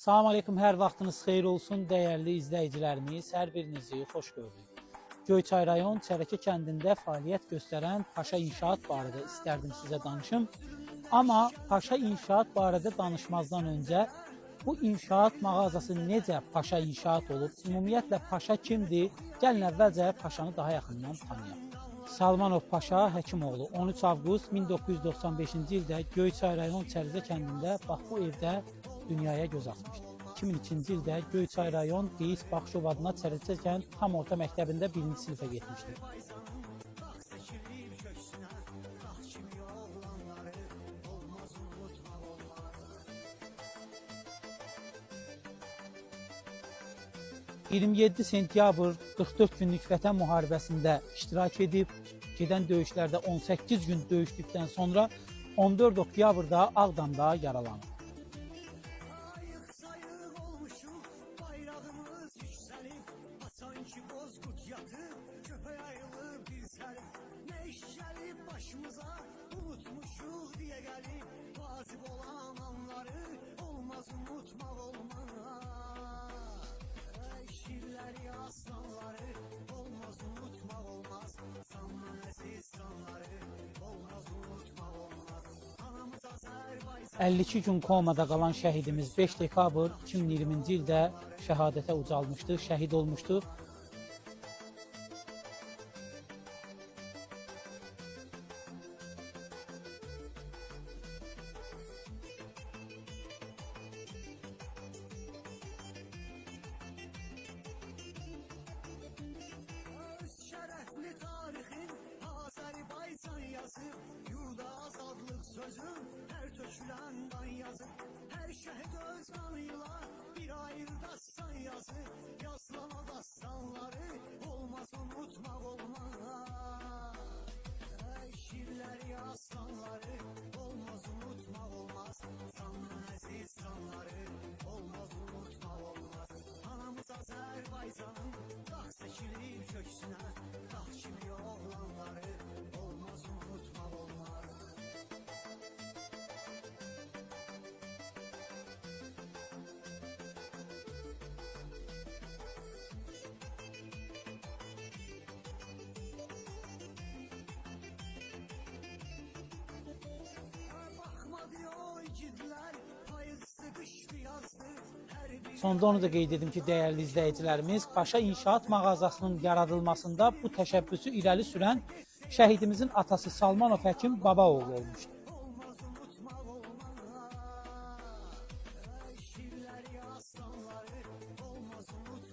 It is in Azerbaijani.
Salam aleyküm, hər vaxtınız xeyir olsun dəyərli izləyicilərimiz, hər birinizi xoş gördük. Göyçay rayon Çərəkə kəndində fəaliyyət göstərən Paşa İnşaat barədə istərdim sizə danışım. Amma Paşa İnşaat barədə danışmazdan öncə bu inşaat mağazası necə Paşa İnşaat olub, ümumiyyətlə Paşa kimdir? Gəlin əvvəlcə Paşanı daha yaxından tanıyaq. Salmanov Paşa Həkimoğlu 13 avqust 1995-ci ildə Göyçay rayon Çərəkə kəndində bax bu evdə dünyaya göz açmışdı. 2002-ci ildə Göyçay rayon Qeyis Baxışov adına Çərəkə kənd tam orta məktəbində 1-ci sinifə getmişdi. ...27 sentyabr 44 günlük Vətən müharibəsində iştirak edib, gedən döyüşlərdə 18 gün döyüşdükdən sonra 14 oktyabrda Ağdamda yaralanıb. Aslanları olmaz unutmak olmaz. Sanman əzizsanları olmaz unutmak olmaz. Anamız Azərbaycan. 52 gün komada qalan şəhidimiz 5 dekabr 2020-ci ildə şəhadətə ucalmışdı, şəhid olmuşdu. Şərəfli tarixin Azərbaycan yazıb, yurda azadlıq sözüm hər tökülən qan yazıb, hər şəhid öz qanıyla bir ayrı dastan yazıb, yazılan o dastanları olmaz unutmaq olmaz. Şirləri aslanları olmaz unutmaq olmaz. Sanman əziz sanları olmaz unutmaq olmaz. Anamız Azərbaycanın dağ çəkilir köksünə, dağ kimi oğlanları olmaz unutmaq olmaz. Baxmadı o igidlər, payızdı, qışdı, yazdı, hər bir Sonda onu da qeyd edim ki, dəyərli izləyicilərimiz, Paşa İnşaat mağazasının yaradılmasında bu təşəbbüsü irəli sürən şəhidimizin atası Salmanov Həkim Babaoğlu olmuşdu. olmaz unutmaq olmaz. Şirləri aslanları olmaz unutmaq